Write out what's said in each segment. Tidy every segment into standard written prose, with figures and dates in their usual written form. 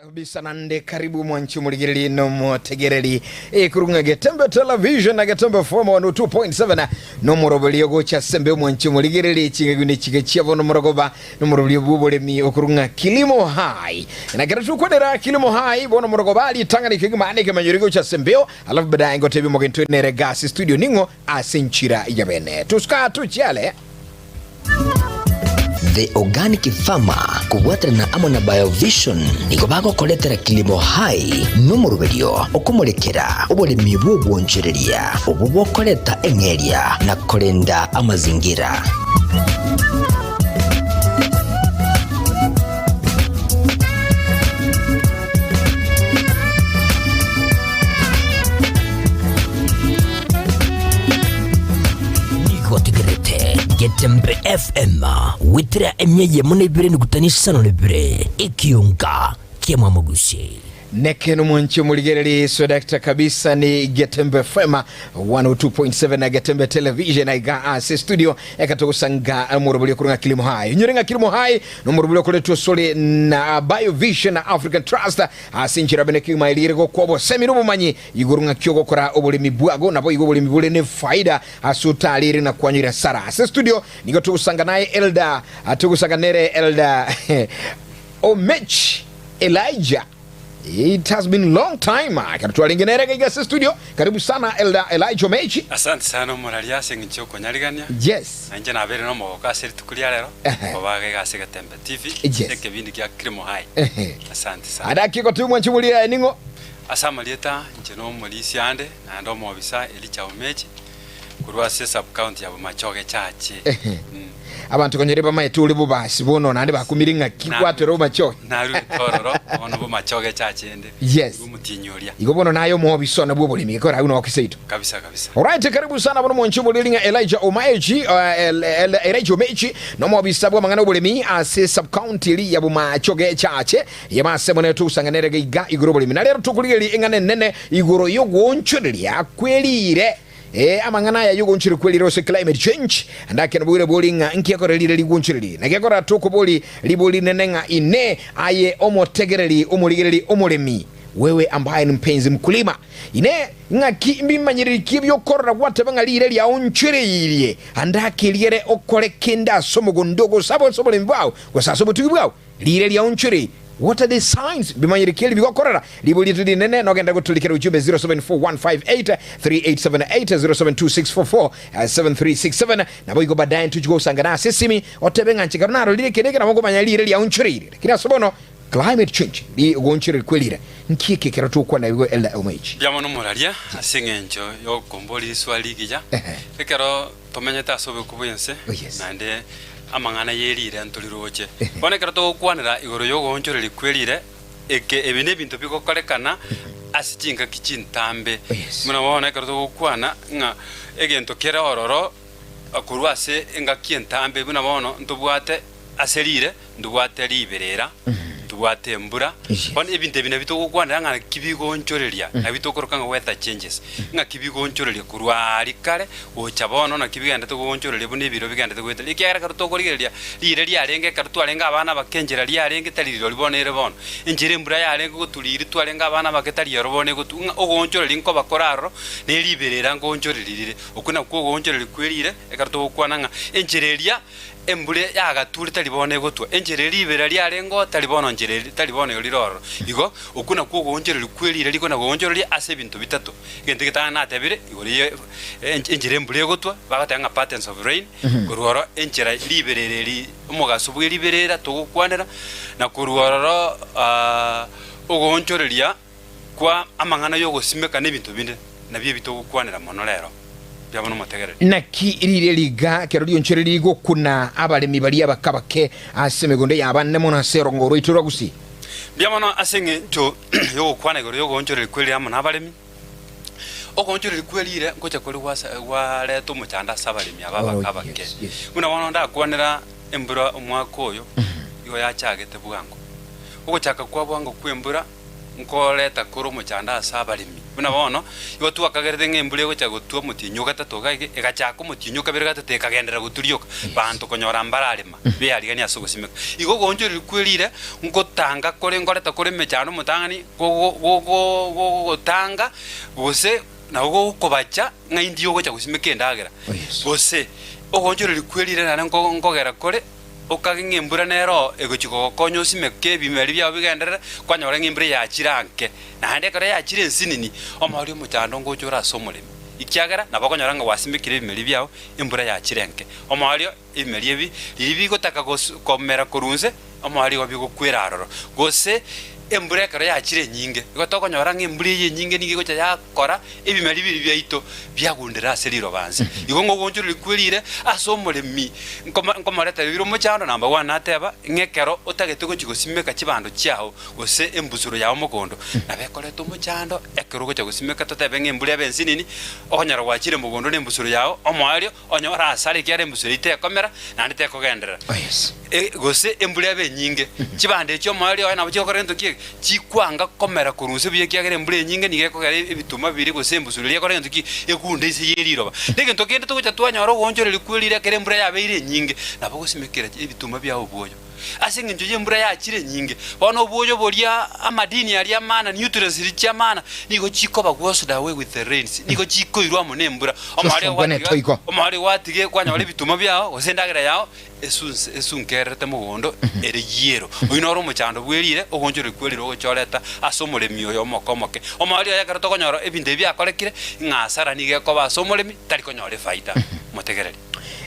Bisanande karibu mwanchu muligirili no motegereli kurunga Getembe Television na Getembe Form 102.7 no morobeli gocha sembe mwanchu muligirili chingeguni chigechavo no morogoba no morobeli bubole mi okurunga Kilimo High na geratu kwadera Kilimo High bono morogoba ali tangani kigimane kemanyurigo cha sembeo alafu baadaye ngotebi mogentu nere gas studio ningo asenchira yabene tuska tuchale The Organic Farmer kuwatana na Amona Biovision niko bako koletera Kilimo High n'umuruberio okumulekera obulimi bw'obwongereria obwo koleta engeria na kolenda amazingira. Getembe FM witira emyeye munebire nigutanisha nolebire ikiunga kiamwa mugushi Nekeno mwanchu muligereli sodakta kabisa ni Getembe FM 102.7 na Getembe Television na iga studio ekatokusanga murubuli kurunga Kilimo High nyurenga Kilimo High no murubuli kuletu sole na Biovision na African Trust asinchira beneki mailirego kwabo seminubu manyi igurunga kyogo kora obulimi bwago nabo igobulimi bule ne faida asutaliri na kwanyira sara studio nigotukusanga naye Elda atukusanga nere Elda Omech Elijah. It has been long time. Karatu alingenere katika studio. Karibu sana Elda Elijah Mechi. Asante sana Moralia sengicho konyaligania. Yes. Nanje na bere no moka seri tukulia lero. Babaga gase Getembe TV. Seke bindi kya Kilimo High. Asante sana. Adaki ko tumwe nchimulia ningo. Asama lieta nje no molisi ande na ndo mo bisa Elijah Mechi. Kurwa sub county ya Machoge chache. Abantu konyereba maituli bubasi bono nande bakumiringa kikwatero Machoge. Naru tororo ono bo Machoge chache ende. Yes. Umutinyolia. Igobono nayo mo bisona bwo bulimi kora uno wakiseito. Kabisa kabisa. Alright, karibu sana bono mwanchu muliringa Elijah Omechi Elijah Mechi no mo bisabwa mangana bulimi ase sub county li ya Machoge chache yamase mone tu sanganere giga iguro bulimi na lero tukuligeli engane nene iguro yogwonchurili akwelire amangana ya yugo nchiri kweli rose climate change andake nabwire bolinga nkiyakora lile ligunchiri nakekora tuko boli liboli nenenga ine aye omotegereli omuligereli omulemi wewe ambaye ni mpenzi mkulima ine ngaki mbimanyiri kibyo korra gwatebanga lile lya onchiri andake lire okole kenda somogo ndogo sabo sobolemi bwao kwa sasa botu bwao lile lya onchiri. What are the signs? Bimanyiri keli biko korera libuli tudi nene nogenda gutulikira ujumbe 0741583878 0726447367 nabo iko badaye tujugo usangana sesimi otebenga nchikarnaro lile keneke na mongo manyalire lya unchirire kina sobono climate change li gonchirire kwelire nkike keratu kwa na bigo Elda Omechi Biamono Moralia asengenjo yo komboli swali gija ekero tomenyeta sobe kubuyense nande amangana yerire ntoliroche bone karato kwanira igoro yogo onchoreli kwelire eke ebine bintu biko kolekana asichinga kichintambe muna bone karato kwana nga egento kera ororo akurwase enga kientambe muna bono ntubwate aserire ndubwate liberera ndubwate mbura bone ebinte bine bitoko kwanira nga kibigo onchorelia na bitoko rokanga weather changes nga kibigo onchorelia kurwari kare ochabono na kibiganda to onchorelia bone biro biganda to weta ikera karuto korigelia lire lyarenge karuto alenga abana bakenjera lyarenge taliro libonere bono injire mbura yarenge gutuliri twalenga abana baketali yorobone gutu ogonchorelia nko bakoraro ne liberera ngo onchorelire okuna ko onchoreli kwelire ekaruto kwana nga injirelia embule yagaturi talibone gutwa enjere libera lyarengo talibono njere talibone liroro igo okuna ko gonjere kwelire liko na gonjere ase bintu bitatu gende kitana atebire igori enjere embule gutwa bagatanga patterns of rain kurworo enjere liberereri omugaso bwe liberera tugukwanira na kurworo ogonjoreria kwa amangana yo gosimeka nebintu binde nabye bitugukwanira monolero naki lile liga kero lyonchire ligo kuna abalemi bali abakabake asemegonde yabanne mona serongoro itura gusi biamono asenge jo yo kwana igoro yo gonchire kweli amana abalemi ogonchire kwelire ngocha kuri wale to muchanda sabalemi abakabake muna wana nda kwanira embura omwaka oyo yo yachagete bwango ogochaka kwa bwango kwembura nkoleta kuri muchanda sabalemi buna bono igo twakagerete ng'embura egocha gotua motinyo gatatu gaige egachaka omotinyo kabere gatatu ekagendera goturioka bantu konyora mbararema bearigani ase ogosimeka igo gonchoreri kwerire nkotanga kore ngoreta kore mechano motang'ani gotanga gose nago gokobacha ng'aindi ogocha gosimeka endagera gose ogonchoreri kwerire nare nkogera kore okage ng'embura nero egochiko gokonya osimeke ebimeri biao bigenderere kwanyora ng'embura yachiranke naende ekero yachire ensinini omori omochando ngochora ase omoremi ikiagera nabo okonyora ng'a gwasimekire ebimeri biao embura yachirenke omorio ebimeri ebi riri bigotaka komera korunse omori igo bigokwera aroro gose embura ekero yachire nyinge igo tokonyora ng'embura eye nyinge nigo egocha yakora ebimeri biri biaito biagundera ase rirobanse igo ngogonchoreri kwerire ase omoremi nkomoreta bibiro omochando namba 1 nateba ng'ekero otagete gochi gosimeka chibando chiao gose embusuro yao mogondo nabekoreta omochando ekero gocha gosimeka totebe ng'embura ebe ensinini okonyora gwachire mogondo na embusuro yao omoario onyora asare kiara embusuro itekomera naende tekogenderera gose embura ebe nyinge chibande echio omoario oye nabo chigokora gento kiege chikwanga komera korunse buye kiagera embura enyinge nigekogera ebituma biri gose embusuro riakora gento ki ekunde ise yeriroba negento kende togocha twanyora ogonchoreri kwerire ekero embura yabeire enyinge nabo gosimekera ebituma biao obwoyo ase eng'encho ya embura yachire nyinge bono obwoyo boria amadini aria amana nutrients ri chiamana nigo chikoba washed away with the rains nigo chikoirwa amo na embura omari watige kwanyora ebituma biao gose endagera yao esunkerete mogondo ere yero oinoro omochando bwerire ogonchoreri kwerire ogochoreta ase omoremi oyo omokomoke omari oyo ekero tokonyora ebinto ebi biakorekire ng'asara nigekoba ase omoremi tari konyora efaida motegereri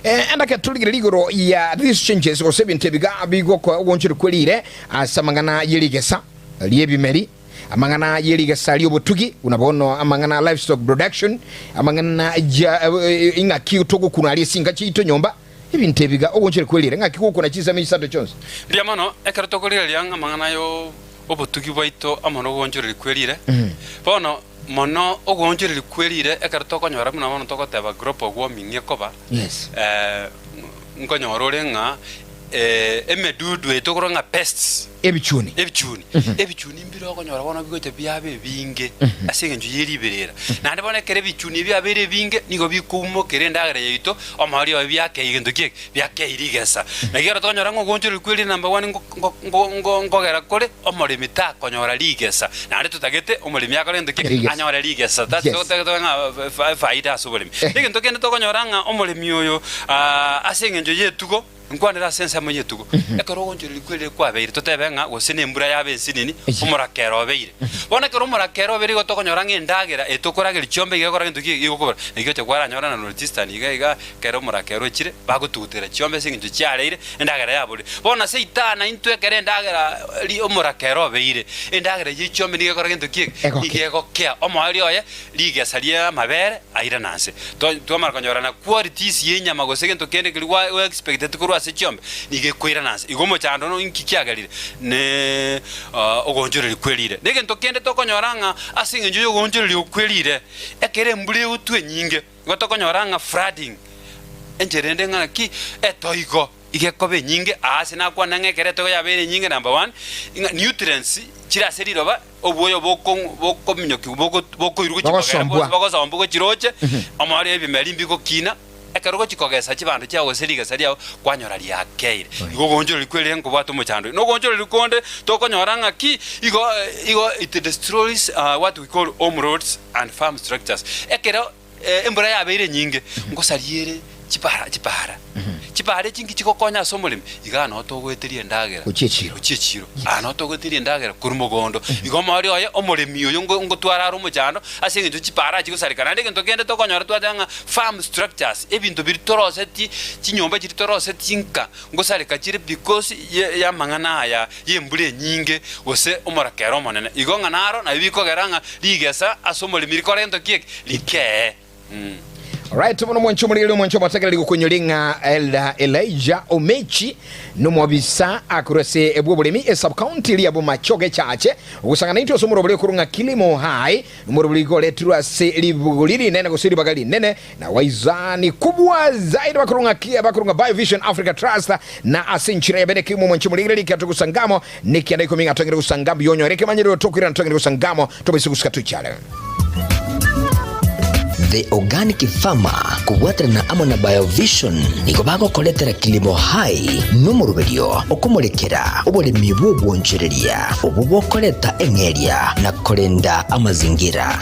endake tuligire igoro ya these changes gose ebinto ebiga bigokwa ogonchoreri kwerire ase amang'ana yerigesa riebimeri amang'ana yerigesa riobotugi unabono amang'ana livestock production amang'ana ing'aki togokuna aria esinga chiito nyomba ebinto ebiga ogonchoreri kwerire ng'aki gokuna chisame chisato chionsi mbia mono ekero tokorigereria amang'ana yo obotugi bwaito amono ogonchoreri kwerire bono mono ogonchoreri kwerire ekero tokonyora buna mono tokoteba global warming ekoba nkonyora ore ng'a emedudu etogoro ng'a pests ebichuni mbiro okonyora bono bigocha biabe binge ase eng'encho yeriberera naende bono ekero ebichuni biabere binge nigo bikoumokera endagera yaito omori oyo biakei gento kiege biakeiri igesa nagero tokonyora ng'a ogonchoreri kwerire namba 1 nkogera kore omoremi takonyora rigesa naende tutagete omoremi akore gento kiege anyora rigesa ng'a faida ase oboremi egento kende tokonyora ng'a omoremi oyo ase eng'encho yetugo nkwanera sense amo yetugo ekero ogonchoreri kwerire kwabeire totebe ng'a gose na embura yabe ensinini omorakero obeire bono ekero omorakero obeire igo tokonyora ng'a endagera etokorageri chiombe igekora gento ki igokobora igocha kwaranyora na northeastern iga kero omorakero echire bagotugutera chiombe ase eng'encho chiareire endagera yabore bono ase itana intwe ekero endagera omorakero obeire endagera ya chiombe nigekora gento ki igekokea omoari oye rigesa ria amabere aira nanse twamara konyora na qualities yenyama gose gento kende keri wa expected korwa ase chiombe nigekwira nanse igo mochando no inkikiagerire ne ogonchoreri kwerire negento kende tokonyora ng'a ase eng'encho ya ogonchoreri okwerire ekere embura eutwe nyinge igo tokonyora ng'a flooding encherende ng'a ki etoigo igekobe nyinge ase nakwana ng'ekere togo yabere nyinge number 1 nutrients chira ase riroba obwoyo bokominyoki bokoirwa bogosomba gochiroche omori ebimeri mbigokina ekero gochikogesa chibando chiao gose rigesa riao kwanyora riakeire igo ogonchoreri kwerire nkobwata omochando no ogonchoreri konde tokonyora ng'a ki igo it destroys what we call home roads and farm structures ekero embura yabeire nyinge ngosariere chipara chingi chikokonya ase omoremi iga no togweteria endagera ochiechiro no togweteria endagera kuri mogondo igo omori oye omoremi oyo ngotwara are omochando ase eng'encho chipara chigosareka naende egento kende tokonyora twate ng'a farm structures ebinto biri toroseti chinyomba chiri toroseti nka ngosareka chire because ya amang'ana aya ya embura enyinge gose omorakero omonene igo ng'a naro nabio bikogera ng'a rigesa ase omoremi rikore gento kieke rikee Alright, muno mwancho mulile mwancho bategereri gukunyolinga Elijah Omechi nomwabisa akurese ebwoburemi sub county ya Bomachoge chache gusangana into somuro bule kurunga kilimo hai nomuro bule goletrwa se libuguliri nene gusiri bagali nene na waizani kubwa zaidi bakurunga Biovision Africa Trust na asenchira ya beneki mu mwancho mulile likatu gusangamo nikianda ikominga tongere gusangambi yonyo reke manyiro tokira tongere gusangamo tobisi guskatu chale The Organic Farmer kugwatirana amwe na BioVision niko bagokoretera kilimo hai n'umuruberio okumurikira uburimi bw'ubwongereria ubu bokoreta eng'eria na kurinda amazingira.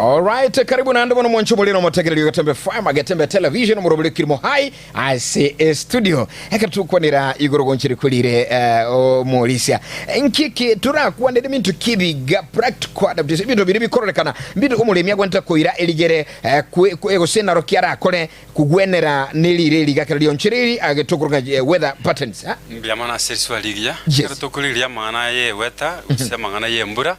Alright, karibu na ndabona mwancho mulino motegereri gatembe farm gatembe television murobule kirimo hai ase studio ekatukonera igorogonchiri kulire omolisia nkiki turakwandire mintu kibiga practical adaptation bintu biri bikorrekana bintu umulemi agwenta koira eligere ego senaro kiara akore kugwenera nilire ligakera lionchiri agetokuruga weather patterns ha mbyamana seriswa ligia kero tokuliria mana ye weta usema ngana ye mbura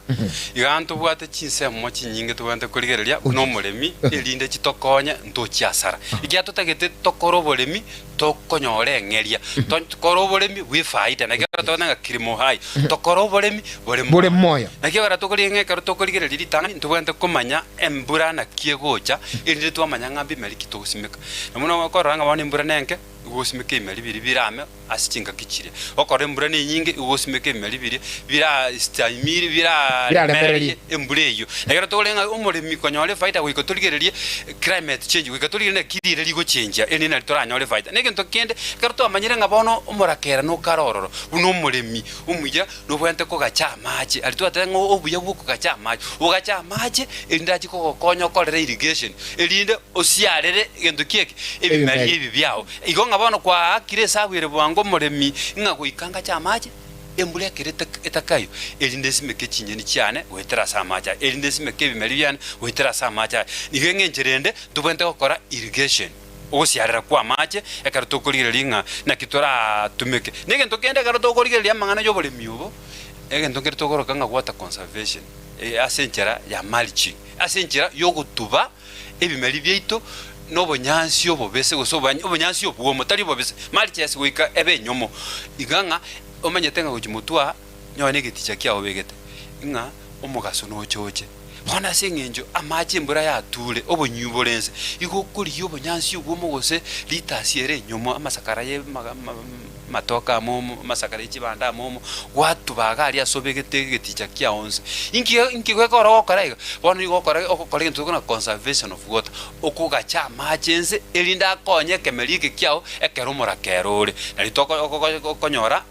igantu bwate chinse mo chinyinge tubante kurigereria no muremi elinde chitokonya ntochiasara igia tutagete tokoro buremi tokonyore ngeria tokoro buremi wi faida na kero tonanga kirimo hai tokoro buremi bure moyo na kero tokori ngekero tokorigereria litangani tubante kumanya embura na kiegocha elinde twamanya ngambi meliki togusimeka namuno wakoranga bone mbura nenke ugosimeke imeli biri birame asichinga kichire okore mbura ni nyingi ugosimeke imeli biri bira stamiri bira mereri embureyo negera tolenga umurimi konyole faida wiko tuligererie climate change wiko tuligere kidire ligo change eni na toranyole faida nege ntokende karuto amanyire ngabono umurakera no karororo uno murimi umujya no bwente ko gacha maji alitwate ngo obuya bwuko gacha maji ugacha maji elindaji ko konyo korere irrigation elinde osiarere gendo kieke ebimeli bibyao igonga bono kwa akire sagwire bwango muremi nga kuikanga cha maji embule kirete etakayo elinde simeke chinyeni cyane wetera samaja elinde simeke bimeli byane wetera samaja nigenge njerende tubente gukora irrigation osiarera kwa maji ekarutokorire linga na kitora tumeke nige ntokende karutokorire lyamangana yo bole miubo ege ntokere tokoroka nga water conservation asenchera ya mulching asenchera yo gutuba ebimeli byeito nobo nyansi obobese gosobanya obonyansi obwo motari obobese mali chese wika ebe nyomo iganga omanyetenga kujimutwa nyone giticha kya obegete inga omugaso no choche bona sengenjo amache mbura ya tule obonyubolense igokuri obonyansi obwo mogose litasiere nyomo amasakara ye matoka momo masakara chibanda momo watu bagari asobegete geticha kya onse inki kwekora okora bona igokora okora into kuna conservation of water okugacha machense elinda konye kemelike kyao ekerumura kerore na litoko konyora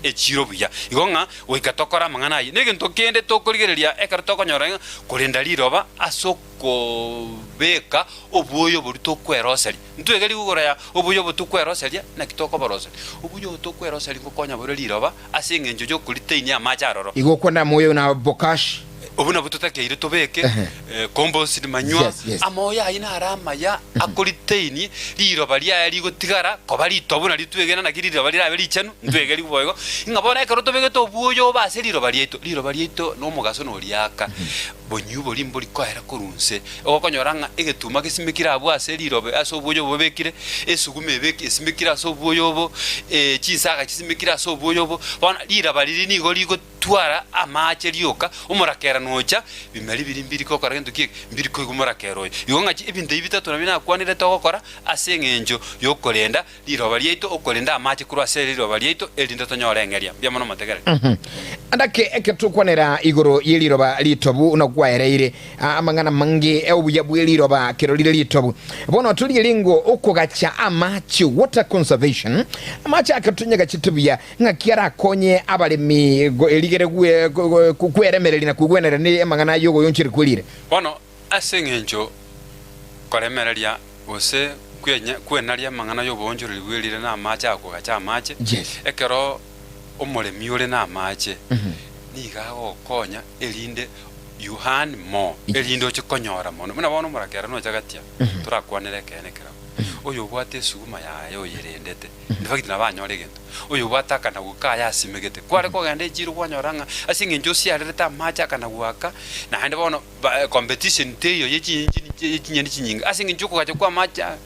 echiro buya igonga wikatokora mangana yi nege ntokende tokorigereria ekartokonyora kurinda liroba asoko beka obuyo burito kweroseri ntwegeri gugora ya obuyo butukweroseri na kitoko boroseri obuyo butukweroseri ngokonya bore liroba asengenjo jo kuliteinya amacharoro igokona moyo na bokash obuna bututake ire tobeke compost manywa amoya ina arama ya akoliteini liroba lya ligotigara kobali tobuna litwegena na kiriroba lya bali chanu ntwegeri boyego ingabona ekaro tobeke tobuyo base liroba lyeito no mugaso no liaka bonyubo limboli kwaera korunse okonyoranga egetuma gesimikira abwase liroba asobuyo bobekire esugume beke esimikira asobuyo bo chisaga chisimikira asobuyo bo bona liroba liri nigo ligo twara amache lyoka umurakera nocha bimali biri mbiri ko karagendo ki mbiri ko umurakero yonga chi ibinde ibitatu nabina kwanire to gukora asengenjo yokorenda liroba lyeito okorenda amache kurwa se liroba lyeito elinda tonyorengeria bya mono mategere andake eketukwanera igoro yeliroba litobu unagwaereire amangana mangi ebuya bweliroba kero lile litobu bono tuli lingo okogacha amache water conservation amache akatunyaga chitubya ngakiara konye abalemi eligere kweremereri na kugwenera ni amangana yogo yonchiri kulire bono asengenjo koremereria ose kwenaria mangana yo bonjoro libwelire na amache akogacha amache ekero omuremi ore na amache nigago konya elinde yuhan mo elinde ochikonyora mono muna bono murakera no jagatia turakwanere kenekera oyo bwate suguma yayo yerendete ndifakiti nabanyore gento oyo bwataka na gukaya asimegete kware ko gande jiru kwanyoranga asinge njosi areta macha kana gwaka na hande bono competition teyo yechinyeni chinyinga asinge njuko gacho kwa macha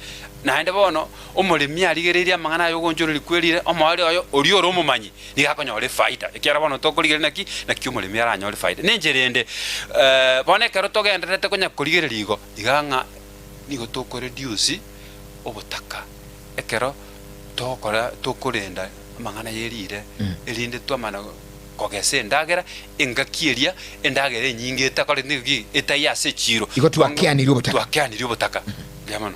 na ende bono omoremi arigereria amang'ana ayo gonchoreri kwerire omwari oyo ori oro omomanyi nigakonyore faida ekiara bono tokorigereria naki omoremi aranyore faida nenjerende bono ekero togenderete konya korigereria igo igang'a nigo tokoreduce obotaka ekero tokorenda amang'ana yerire erinde twamana kogesa endagera engakieria endagera enyinge etakore nigi etayase chiro igo twakeanirie obotaka yamano.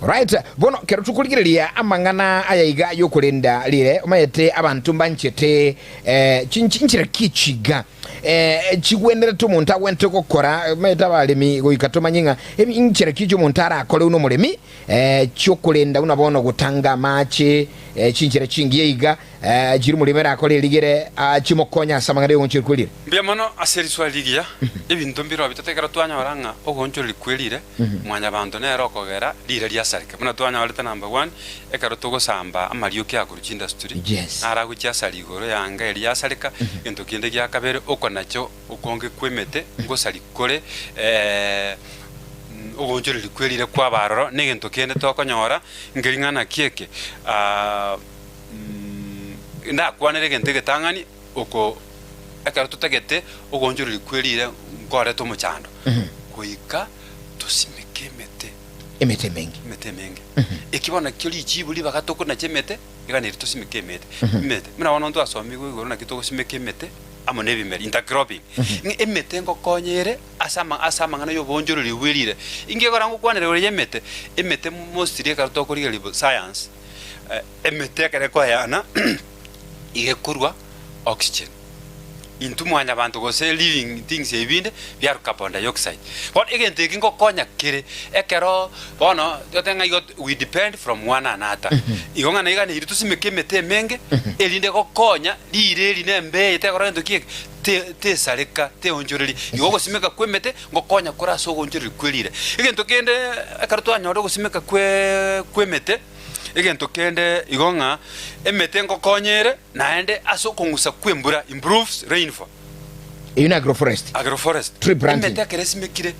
Right, bono kero tukurigireria amang'ana aya iga yokurenda rire omayete abantu mbanchete chinchira kichiga chigwendere to muntu agwente gukora mayeta baremi goikatomanyinga inchira kicho muntu arakore uno muremi cyokurenda unabona gutanga mache chinchira chingiye iga jiri muremi arakore rigere chimokonya samangare yonchira kwirire mbia mono aseri swaligia ebintu mbiro bitatekera twanya oranga ogonchora likwirire mwanya bantu nero kogera rire ria sarika muna twanya waleta number 1 ekaro tugosamba amarioke akuruchi industry ara gucha sarigoro yanga eria sarika into kinde gya kabere nacho ukonge kwemete ngosari kore ogonchora likwirire kwa baroro negento kende tokonyora ngeringana kieke nda kwanere gente getangani uko ekaro tutagete ogonchora likwirire ngore to muchando kuika tusimeke emete mengi ekibona kyoli chibuli bagatoko na chemete iganiri tusimeke emete muna wono ndo asomi go igoro na kitoko simeke emete amone bimeri intercropping emete ngo konyere asama ngana yo bonjoro liwirire inge gora ngo kwanere ore emete mostly ka to koriga libo science emete kare ko yana ige kurwa oxygen into mwanya bantu go say living things ebinde bya carbon dioxide but again taking go konya kire ekero bono yotenga igot we depend from one another igonga na igane iritu simeke mete menge elinde go konya lire nembe itekora ndo kiek te sareka te onjoreri igogo simeka kwemete ngo konya kora so onjoreri kwirire igento kende ekaro twanyoro go simeka kwemete egento kende igonga emete ngo konyere naende aso kongusa kwembura improves rainfall agroforest tree planting emete keresimekire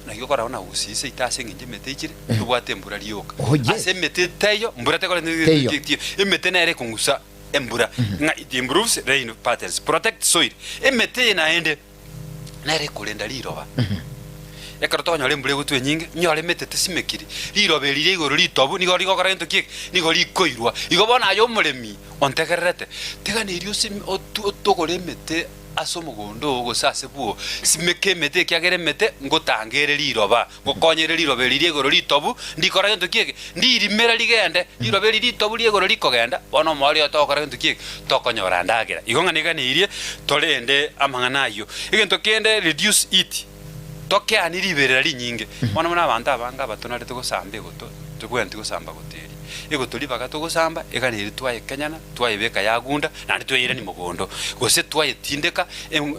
nagikora ona usise itase nginje metechire tubwatembura rioka ase emete tayo mbura tekora emete nere kongusa embura nga it improves rain patterns protect soil emete naende nere kulenda liroba ekarato nyore mbure gutwe nyinge nyore metete simekiri lirobe lire igoro litobu nigo ligo karento kiek nigo likoirwa igo bona ayo muremi ontegerete tegane irio sim otogore mete asomugondo go sase buo simeke mete kyagere mete ngotangere liroba ngokonyere lirobe lire igoro litobu ndikora gento kiek ndirimera ligende lirobe lire litobu lire igoro likogenda bona mwali otokora gento kiek tokonyora ndagera igo nganigane irie torende amangana ayo igento kende reduce it toke aniribera rinyinge mwana mwana abantu abanga batonare tugosambe goto tugwenti gusamba goteri ego tuli bagato gusamba eganiri twaye kanyana twaye beka yagunda nandi tweyira ni mugondo gose twaye tindeka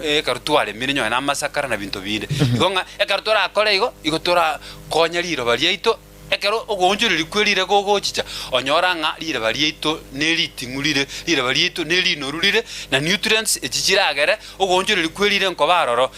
ekarutware mirinyo na masakara na bintu binde igonga ekarutora akore igo tora konya liro baliaito ekero ogonjuriri kwirire gogochicha onyoranga lire baliaito nelitingulire lire baliaito nelinorurire na nutrients echichiragere ogonjuriri kwirire nkobaroro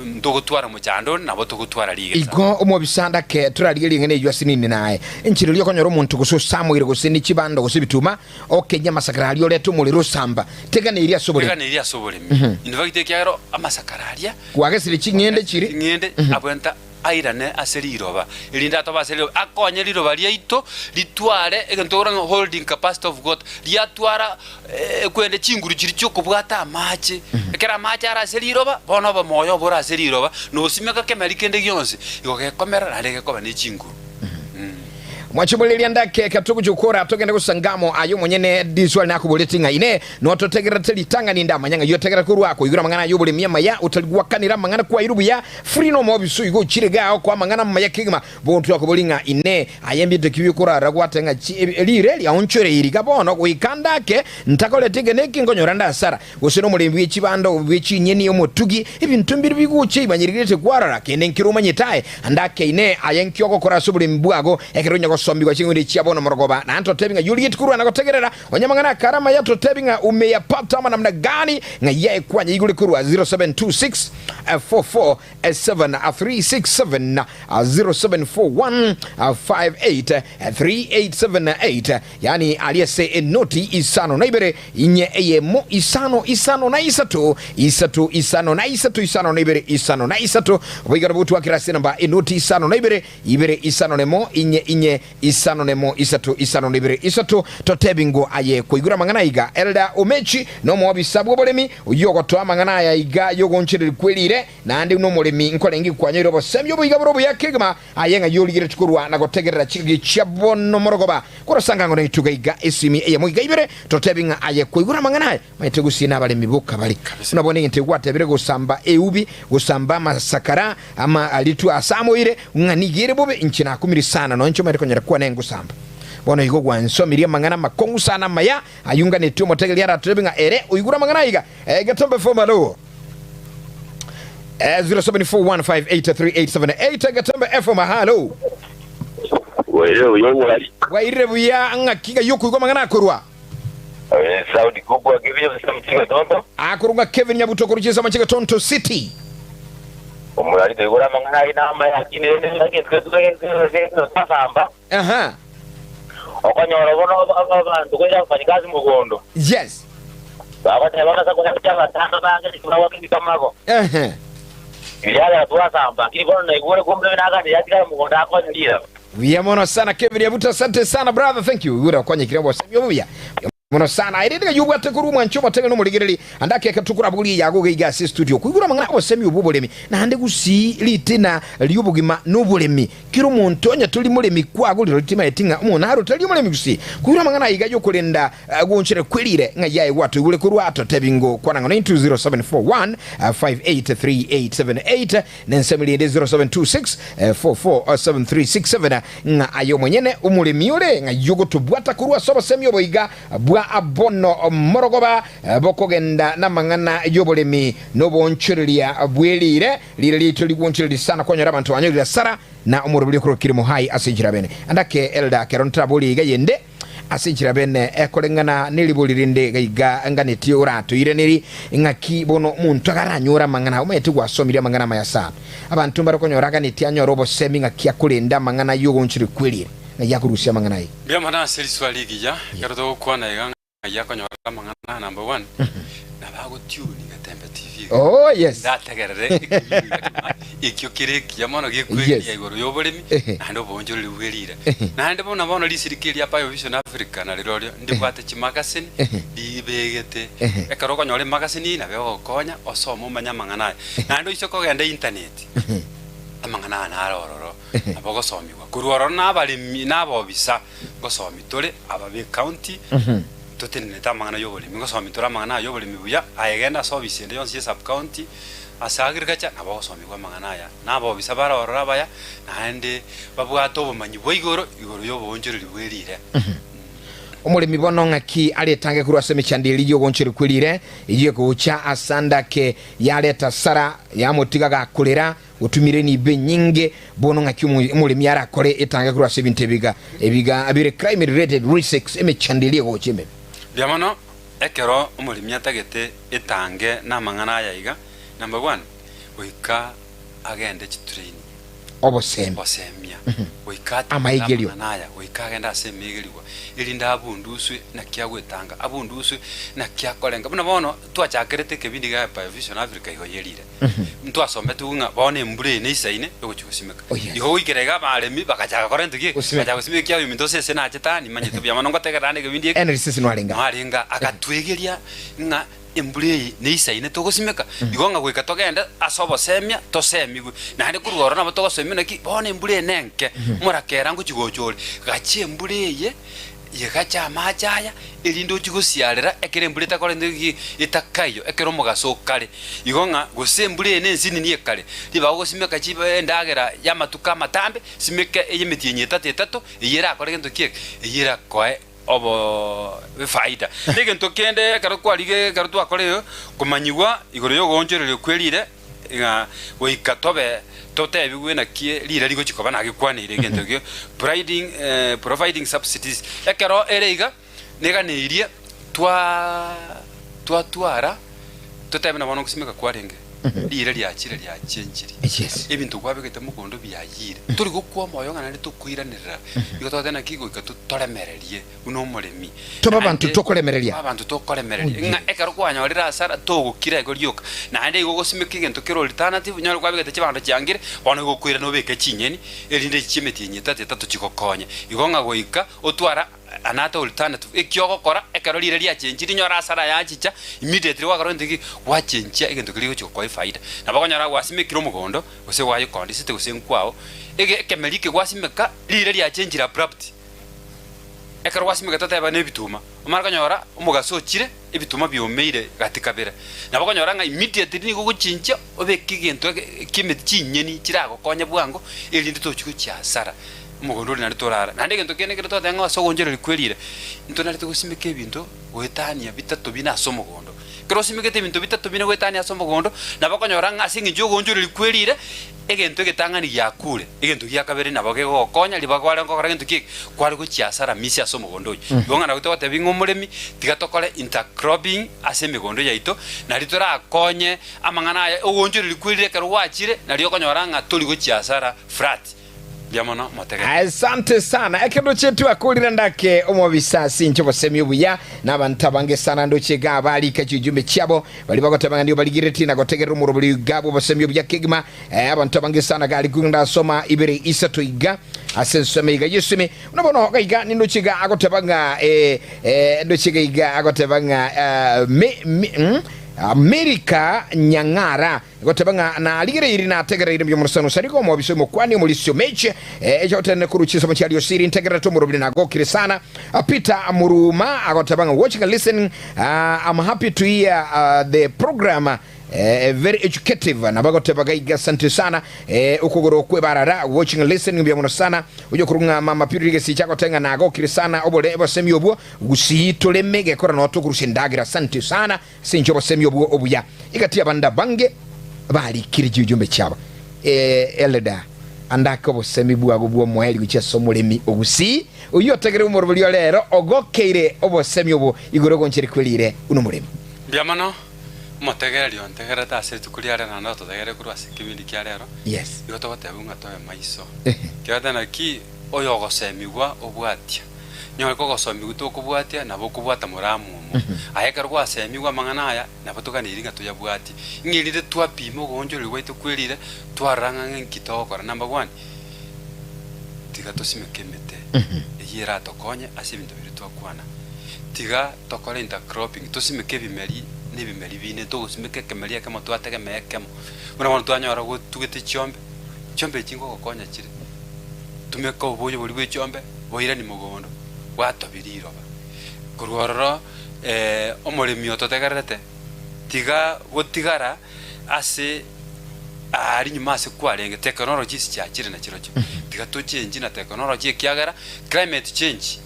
ndogotwara muchando nabo togotwara lige igo omobisanda ke turarige linge ne ywasinini naye enchiriro konyoro muntu guso samwire gusini chibando gusibituma okenya masakarali oleto muliro samba tegane iria sobole indivagite kyaro amasakaralia kwagesire chingende chiri ngende abwenta airane aseri iroba ilinda to baseri akonye liroba liaito litware egentora holding capacity of God liatwara kwende chinguru chiri cyoko bwata amache ekera amache ara aseri iroba bono ba moyo bora aseri iroba no simeka kemerikende gyonse igoke komera naleke koba ne chinguru mwachibulili ndake katugujukora togenda kusangamo ayo mwenyene diswali nakubuletinga ine no totegera telitanga ninda manyanga yotegera kurwako igura mangana yobule miyama ya utaliguwa kanira mangana kwa irubu ya free no mobisu igo chirega kwa mangana maya kigma bontu yakubulinga ine ayembi tekibikura ragwatenga elire ya onchore iri gabono kuikandake ntakole tegeneki ngonyoranda sara guseno mulimbi w'ikibando w'ikinyeni yo mutugi ibintu mbiri biguche ibanyirigete kwarara kende nkiruma nyitaye andake ine ayenkyo gukora subuli mbwago ekironya sombi kwa chingwe chiabono morogoba na anto tebinga Juliet Kurwa nagotegerera onyamangana karama ya to tebinga umeyapata ama namna gani nga yae kwanya igule Kurwa 0726 0741-58-367 0741-58-3878 yani aliyese enoti isano na ibere inye eyemo isano na isatu isano na ibere isano na isatu wigara butu wakirasi namba enoti isano na ibere isano nemo inye isano nemo isano na ibere isatu totebingo aye kuigura mangana iga Elda Omechi no mo bisabwo bolemi uyogo to mangana ya iga yogo nchiri kwelire na andi no molemi nkolengi kwanyiro bosemyo buiga bro yakegama ayenga yoligire tukurwa na gotegerera chigi chabono morogoba korosanga ngo nituga iga esimi eye mo iga ibere totebinga aye kuigura mangana maitegusi balemi buka balika unabone inte gwatebere gusamba eubi gusamba masakara ama alitu asamo ire nganigire bobe inchina kumiri sana no ncho mari konyera kwa nengu samba bono igo gwanso miria mangana makongu sana maya ayunga ne tumo tegeli ara trebinga ere uigura mangana iga gatombe foma lo 0741583878 gatombe foma halo wewe yongwali waire buya ngakiga yoku igo mangana kurwa Saudi kubwa kivyo samchinga tonto akurunga Kevin Nyabuto kurucheza Machega Tonto City omulali tegura mangana ina ama yakine nake twasamba aha okonyora bono abantu kwera kufanyikazi mugondo yes baba tabana sakona kuchanga tano bange kuna wakini kamako yale twasamba kibono na igore kumbe nakandi yakira mugondo akonyira viamono sana Kevin Nyabuto asante sana brother thank you gura kwanye kirabo sabyobuya mono sana aidega yubwa tekuru mwanchoma tege no muligereri andake akatukura buli yago geiga studio kuigura mangana bosemi ububulemi na ande gusi litina lyubugima nobulemi kiro muntu onya tuli mulemi kwaguliro litima etinga umuntu haro tali mulemi gusi kuigura mangana yiga yo kulenda gonchire kwelire nga yayi watu igule kurwa atotebingo kwananga 92071 583878 nensemili 0726 447367 nga ayo mwenyene umulemi ule nga yogo tubwata kurwa sobo semi oboiga abono morogoba bokogenda namangana yobolemi nobonchirilia bwelire lire lituli bonchirili sana konyora abantu anyirira sara na umurubuli kurukiri muhai asijira bene andake Elda kerontra boli gayende asijira bene ekolengana nilibulirinde gaiga nganeti urato ireneri ngaki bono muntu agaranyura mangana umeti gwasomiria mangana mayasa abantu barokonyora ganeti anyorobo semi ngaki akulenda mangana yogonchiri kwelire yakurusia mangana yi bia mana seri swali gija karoto kwana yanga yakonyora mangana number 1 na bago tune ngatembe TV oh yes dategerere ikyo kireki yamono gikweli igoro yobolemi ando bonjo liwelira na ande bona bona lisirikiri apa yo Vision Africa na lirorio ndibate chimakasini dibegete ekaro konyore makasini na bego konya osomo manyamangana na ando isoko genda internet amangana na arororo abogo somiwa kurworo na balimi nabo bisa gosomi tole ababe county tutene tamangana yobolimi gosomi tora mangana yobolimi buya ayegenda service ende yonse sub county asagirgacha nabo somiwa mangana ya nabo bisa barorora baya nande babwato bomanyi boigoro igoro yobonjere liwerire umulimi bono ngaki aletange kurwa semichandili yogonchiri kwelire iye kucha asanda ke yaleta sara yamotiga gakulera utumire ni be nyinge bono ngaki umulimi arakore etange kurwa sebintebiga ebiga abire crime related risks emichandili yogochime biamono ekero umulimi atagete etange na mangana yayiga number 1 wika agende chitrain obosemia wikati amaigelio manaya wikagenda asemigeliwa ilinda abunduswe na kyagwetanga abunduswe na kyakolenga buna bono twachakirete kebindi ga Vision Africa ihoyerire mtu asombe tunga bone mbure ne isaine yokuchusimeka iho wigerega balemi bakachaka korento ki bachakusimeka kya yuminto sese na chetani manyito bya manongo tegerane kebindi enersis nwalinga akatwegeria nga embule neisaine togosimeka igonga gwika togenda asobo semia tosemigwe na ndi kurwora na togosemina naki bone embule nenke murakera ngo chigochori gachi embule ye yegacha machaya elindo chigosiarera ekere embule takore ndi itakayo ekero mugaso kale igonga gosembule nensini ni ekale liba gosimeka chibe ndagera ya matuka matambe simeka eyemetienye tatetato yera akore gento kiek yera koe obo faida nige ntokende karo kwalige karo twakoreyo kumanyiwa igoro yogoncherere kwelire nga weikatobe tote bigwe na kie lira ligo chikoba na gikwanire gento gyo providing subsidies ekero ereiga nega neirie twara totebe na bono kusimeka kwarenge lire lyachire lyachenjiri Yes. ebintu kwabegete mugondo byayire turi gukwa moyo ngana ni tukwiranira igo twatena kigo ikatutoremererie uno muremi Toba bantu tokoremereria. abantu tokoremereria nga ekaro kwanyorira asara togukira ego lyoka naende igo gosimika egento kero alternative nyoro kwabegete chibando cyangire bono gukwira no beke chinyeni erinde chimeti nyetate tatu chikokonye igo nga goika otwara anata alternative ekyogo kora ekaro lire lya chenjiri nyora asara ya chicha immediately wakaro ndiki wa chenjia egento kirigo chiko faida nabakonyara wasimikira mugondo ose wayo kondisite usenkwao ege kemelike wasimika lire lya chenjira abrupt ekaro wasimika tataba nebituma omarkanyora umugaso chire ebituma byomeire gatikabera nabakonyora nga immediately ni guguchincha obekigento kimeti chinyeni kirago konya bwango elinde tochiko cyasara mugondo nari torara nande gento kene kero totenga sogonjero likwelire into nari tugusimike ebintu wetania bitatu bina somogondo kero simike ebintu bitatu bina wetania somogondo nabakonyora nga singi jogonjero likwelire egento getangani yakure egento gyakabere naboge gokonya libakwale ngokora gento ki kwari guchiasara misi asomogondo yonga na gutwate bingo muremi tigatokole intercropping asemigondo yaito nari torakonye amangana ogonjero likwelire kero wachire nari okonyora nga tuli guchiasara flat. Diamono motega. Asante sana. Ekendo chetu akulira ndake omobisasi nchobo semi obuya nabantabange sana ndoche gabali kajujume cyabo bali bagotabanga ndio baligireti na gotegera umurobuli gabo basemi obuya kigma abantabange sana gali kunda soma ibere isato iga asensome iga yesime unabono iga nindoche ga agotabanga ndoche ga iga agotabanga Amerika nyangara gotabanga na ligere iri na tegera iri byo musano sariko mo bisomo kwani mulisyo meche ejo tene kuruchisa machali yosiri integra to murubili na gokire sana Peter Amuruma agotabanga watching and listening. I'm happy to hear the program. Very educative na bagotebaga iga sante sana ukugoro kwebarara watching and listening bya muno sana ujo kurunga mama purige si chako tenga na gokire sana obole ebasemi obwo gusitole mege kora no tukurushindagira sante sana sinjo basemi obwo obuya igati abanda bange bali kirije ujumbe cyaba eleda andaka bosemi bwago bwo mweli gucha somulemi ogusi uyo tegere umurubuli lero ogokeire obosemi obwo igoro goncheri kwelire uno mulemi Biamano motegera lyo ntegera tase tukuliare na ndo tegere kurwa sikimili kyarero. Yes. Igo tobatebunga tobe maiso. Kyatana ki oyo gosemigwa obwatia. Nyo ko gosomigwa to kubwatia na bokubwata muramu. Ayeka rwa semigwa mangana aya na botokana iringa to yabwati. Ngirire twapimo gonjo lwe to kwelire twaranga nkitokora number 1. Tiga tosimekemete. Yera tokonye asibinto biri twakwana. Tiga tokora intercropping tosimeke bimeri nebimeri bine togusimeke kemeria kama twatege mekemo muna wana twanyora go tugete chombe chingo gokonya chire tumeka oboyo buri bwe chombe boira ni mugondo gwatobiriro kurworo omoremi ototegerete tiga gotigara ase ari nyuma ase kwarenge technology cyakire na kirocho tiga to change na technology kyagara climate change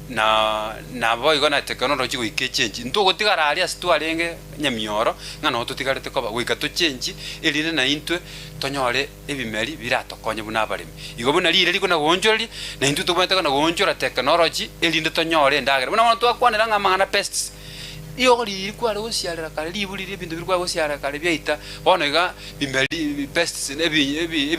na boy gona technology go ike change ndo gotigara ari ase twarenge nyamioro ngana ototigarete koba goika to change elire na intwe tonyore ebimeri biratokonye buna barimi igo buna lire liko na gonjori na intu to bata na gonjora technology elinde tonyore ndagere buna wantu akwanira ngamangana pests iyo liri kwa ro siara kale libulire bintu birwa go siara kale byaita bono iga bimeri pests ebi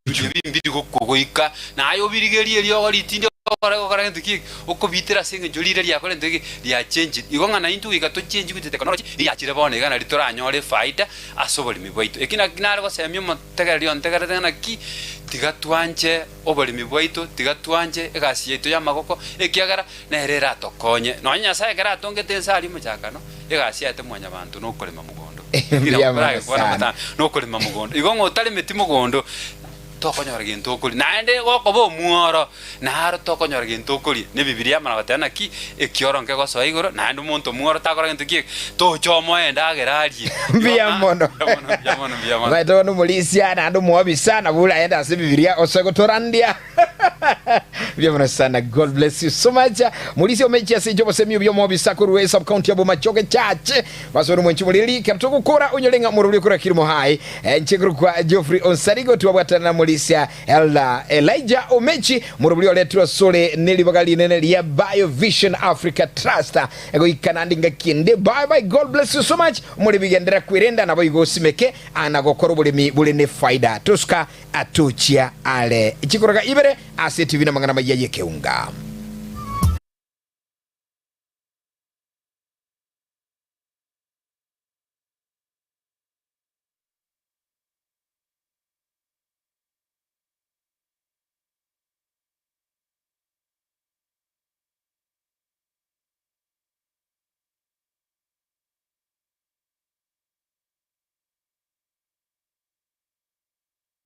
bindi gokoika na ayo birigeri elio litinde okora ndiki okobitira singe jolire lya kole ndiki lya change igonga na intu igato change with technology ya chire bone gana litoranyore faida asoboli mibwaito ekina kinare go semyo motegeri on tegere na ki tigatwanje oboli mibwaito tigatwanje egasi yeto ya magoko ekiagara na herera tokonye no nya sa egara tongete nsali muchakano egasi yate mwanya bantu no kolema mugondo no kolema mugondo igongo otali meti mugondo tokonyora gintu okuli naende gokobo muoro naro tokonyora gintu okuli ne bibilia mana batana ki ekioro nke goso igoro naende muntu muoro takora gintu ki to chomo enda gerarie biamono baito no mulisia na ndo muobi sana bula enda se bibilia osegotorandia Vyema sana, God bless you so much. Mulisi omechi asijo bosemyo byo mobisakuru sub county abo machoge chache basoro mwenchi mulili kapto gukora unyolenga muruli kura kirimo hai nchikuru kwa Geoffrey Onsarigo tuwabwatana mulisia Elijah Omechi muruli oletwa sole neli bagali nene ya BioVision Africa Trust ego ikanandinga kinde. Bye bye, God bless you so much. Muri bigendera kwirenda nabo igosimeke anagokora bulene faida tuska atuchia ale ichikoroga ibere ase TV na mangana mayaye keunga.